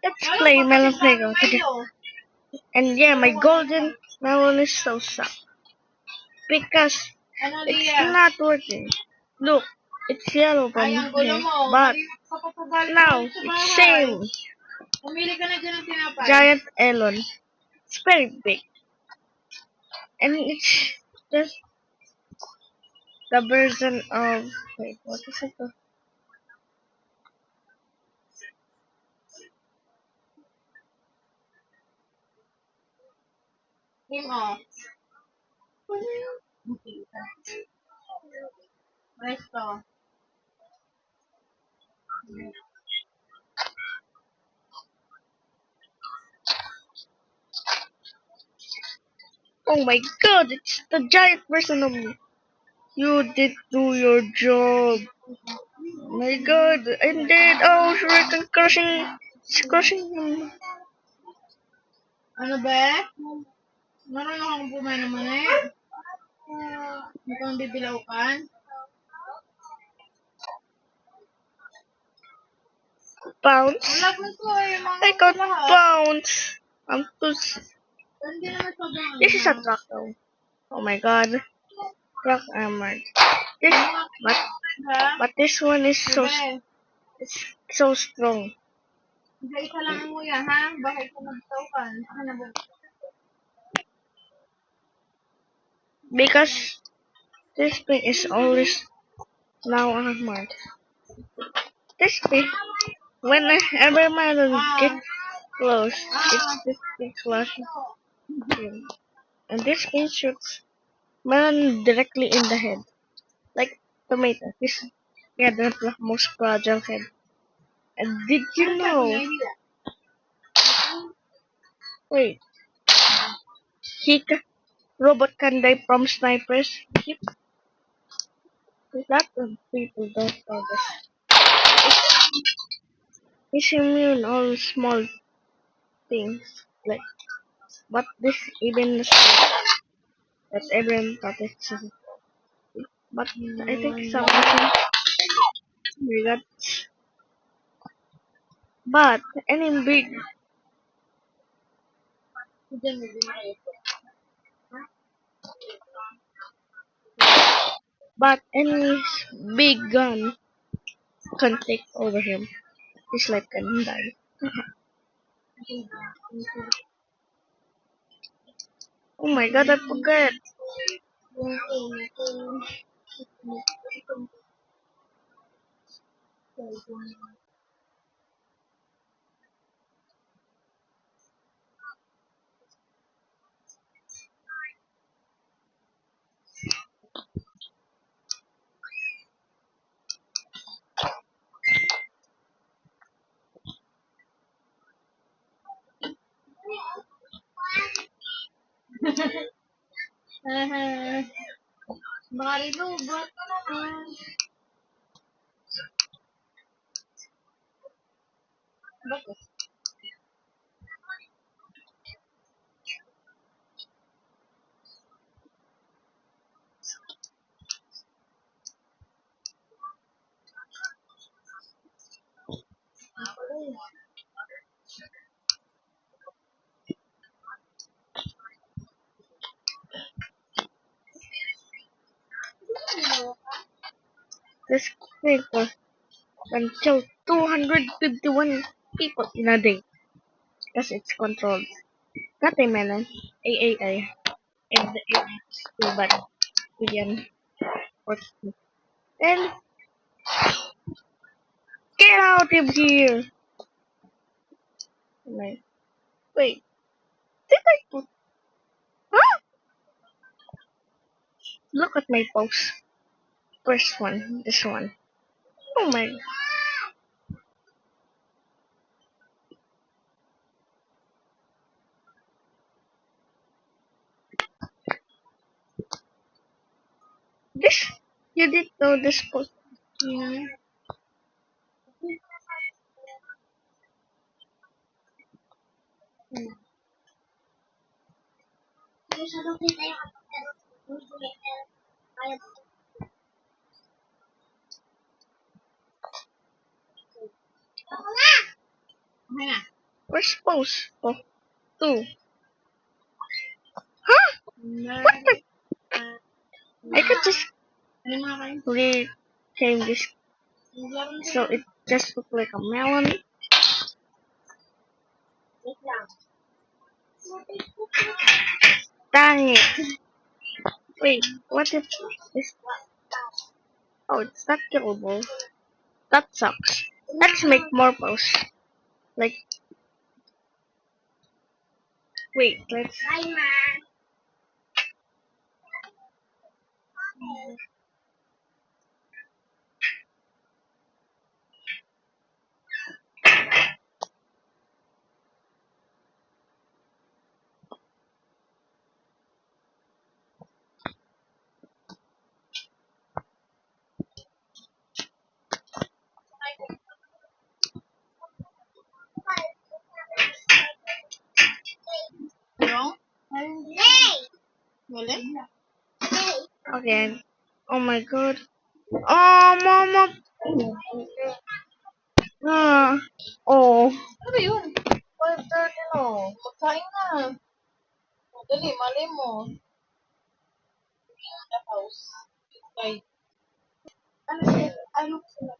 Let's play Melon Playground today. And yeah, my golden melon is so suck because it's not working. Look, it's yellow from here, but now it's same giant elon. It's very big, and it's just the version of wait, what is it? Oh my god, it's the giant version of me. You did do your job. My god, I'm dead. Oh, shuriken crushing. It's crushing him. Ano ba? Marunong akong pumain naman eh. Hindi kang bibilaukan. Bounce. Wala ko ito eh. Mga I got lahat. bounce. I'm too. Hindi naman sobrang This is a truck though. Oh my god. Truck armored. This, but, Ha? but this one is so, Bebe, it's so strong. isa lang ang nguya ha? Bakit ko nagtaukan? Ano ba? Because this thing is always now armored. This thing, whenever Marlon get close, this thing flashes. And this thing shoots Melon directly in the head. Like tomato. This yeah, the most fragile head. And did you know? Wait, robot can die from snipers. A lot of people don't know this. It's immune all small things. Like, but this even that everyone thought it's. But I think something. We got. But any big, but any big gun can take over him. His life can die. Oh my god, I forgot. Baka rilubot ko naman. Bakit? This thing can kill 251 people in a day. Because it's controlled. Not a melon. AAI. And it's too bad. Billion. And get out of here! Like, wait. Did I put. Huh? Look at my post. First one. This one. Oh my. This. You did know this post. Hmm. nga. We're supposed to. Huh? What the? I could just Ano nga kayo? reclaim this so it just looked like a melon. Wait lang. Dang it. Wait, what if this? Oh, it's not killable. That sucks. Let's make more posts. Like, wait, let's. Hi, ma. Wrong? Hey! Wala? Okay. Oh my god. Oh, mama. Ah. Oh. Ano ba yun? 5:30 na. Pagkain na. Dali, mali mo. The house. Right. Ano sila? Ano sila?